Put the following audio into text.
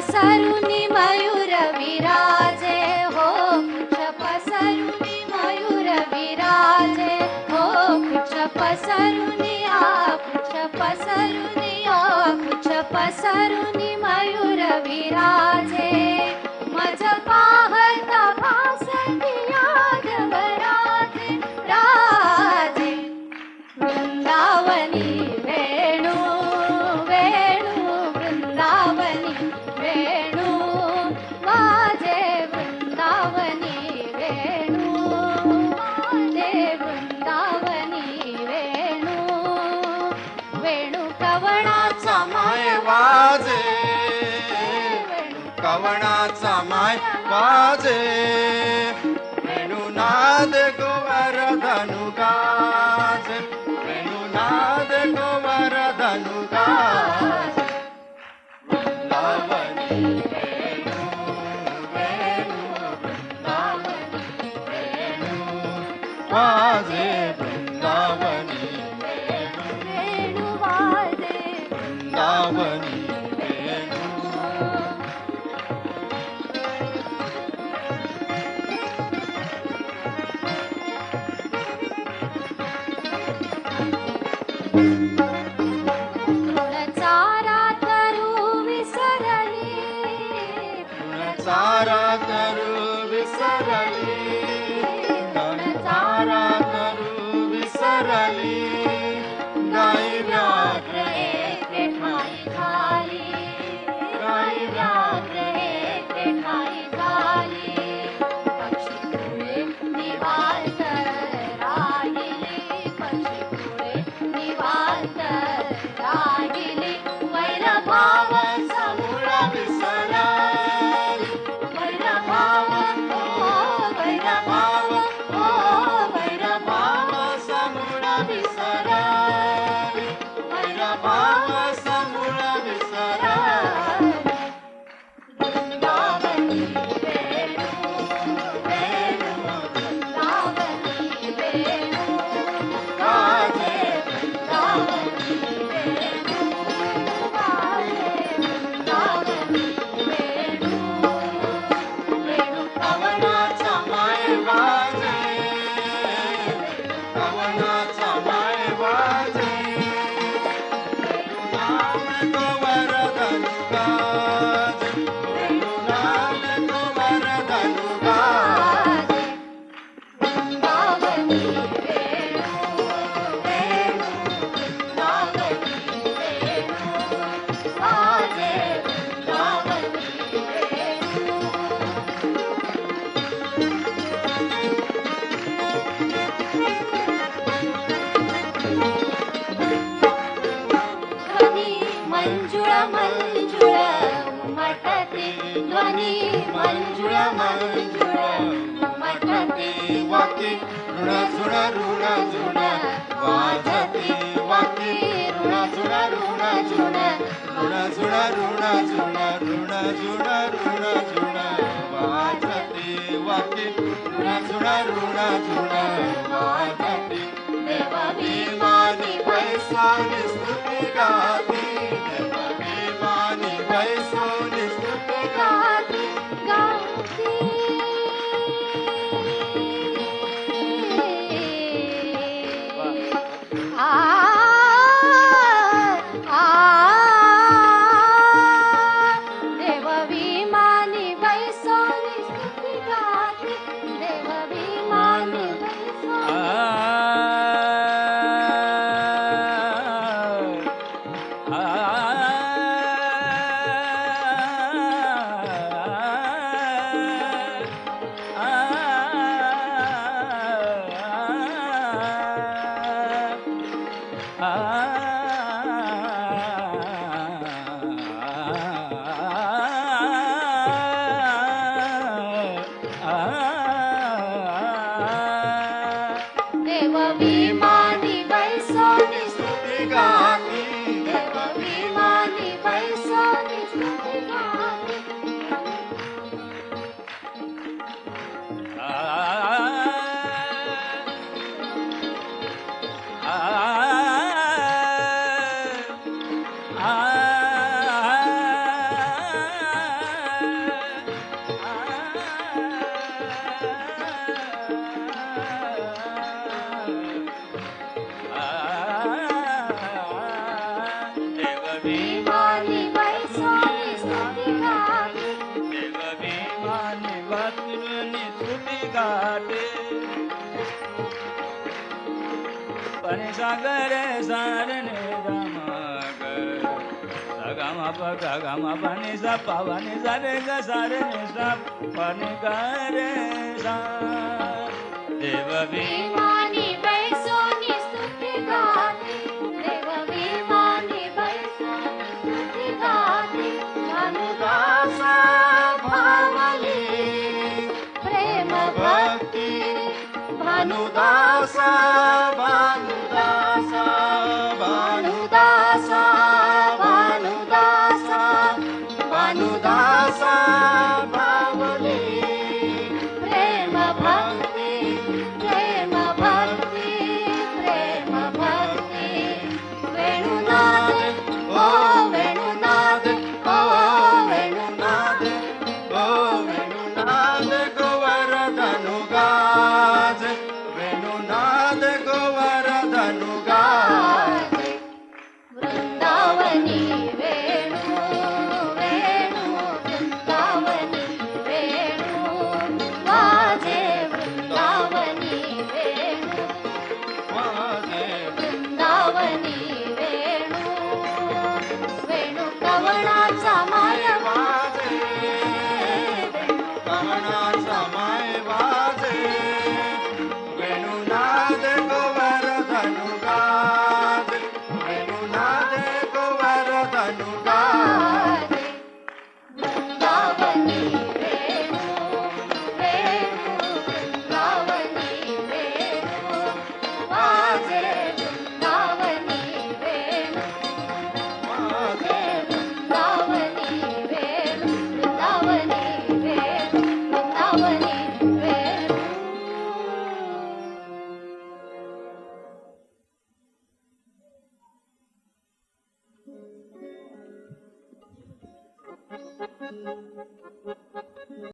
पसरुनी मयूर विराजे हो, पुच्छ पसरुनी मयूर विराजे हो, पुच्छ पसरुनी पुच्छ पसरुनी पुच्छ पसरुनी मयूर विराजे मज पाहता भासती यादव राजे राजे वृंदावनी वेणू वेणू वृंदावनी वेणू वाजे वृंदावनी वेणू वाजे वृंदावनी वेणू वेणू कवणाचा माय वाजे कवणाचा माय वाजे वेणुनाद गोवर्धनु गाजे वेणुनाद गोवर्धनु गाजे वृंदावनी वेणू वेणू वृंदावनी वेणू वाजे वृंदावनी वेणू वाजे वृंदावनी चारा करू विसरली चारा करू विसरली चारा करू विसरली गाई व्याघ्र एकटे ठाई झाली गाई व्याघ्र एकटे ठाई झाली पक्षी पुढे निवांत राहिली पक्षी पुढे निवांत राहिली वैरभाव मूळ विसरली वैरभाव वैरभाव वैरभाव समूळ विसरली वैरभाव समूळ विसरली वृंदावनी वेणू वेणू वृंदावनी वेणू गाजे वृंदावनी वेणू वाजे वृंदावनी वेणू वेणू कवनाचा माय वाजे कवनाचा माय वाजे वेणुनाद गोवर्धनु गाजे वेणुनाद गोवर्धनु गाजे वृंदावनी वेणू वेणू वृंदावनी वेणू वाजे वृंदावनी वेणू ध्वनी मंजुळ मंजुळ उमटते ध्वनी मंजुळ मंजुळ उमटते वाकी ऋण झुण ऋण झुण वाजते वाकी ऋण झुण ऋण झुण ऋण झुण ऋण झुण ऋण झुण ऋण झुण वाजते वाकी ऋण झुण ऋण झुण वाजते देव विमानी पैसानी स्तुती गाती देव विमानी पैसानी स्तुती गाती गाती आ देव विमानी बैसोनी स्तुती गाती देव विमानी बैसोनी पनी सा ग रे सा रे नि ध म ग सा ग म प ग ग म प नि सा प व नि सा रे ग सा रे नि सा प नि ग रे सा देव विमानी बैसोनी स्तुती गाती देव विमानी बैसोनी स्तुती गाती भानुदासा भावली प्रेम भक्ती भानुदासा भानुदासा भानुदासा भानुदासा भानुदासा भावली प्रेम भक्ती प्रेम भक्ती प्रेम भक्ती वेणुनाद ओ वेणुनाद ओ वेणुनाद ओ वेणुनाद गोवर्धनु गाज वेणुनाद गोवर्धनु गाज वृंदावनी वेणू वेणू वृंदावनी वेणू वाजे वृंदावनी वेणू वाजे वृंदावनी वेणू वेणू कवळाचा माय वाजे कमळाचा माय वाजे वेणुनाद गोवर्धनु गाज वेणुनाद गोवर्धनु गाज वाजे वृंदावनी वेणू वेणू वृंदावनी वेणू वाजे वृंदावनी वेणू वाजे वृंदावनी वेणू वृंदावनी वेणू वृंदावनी वेणू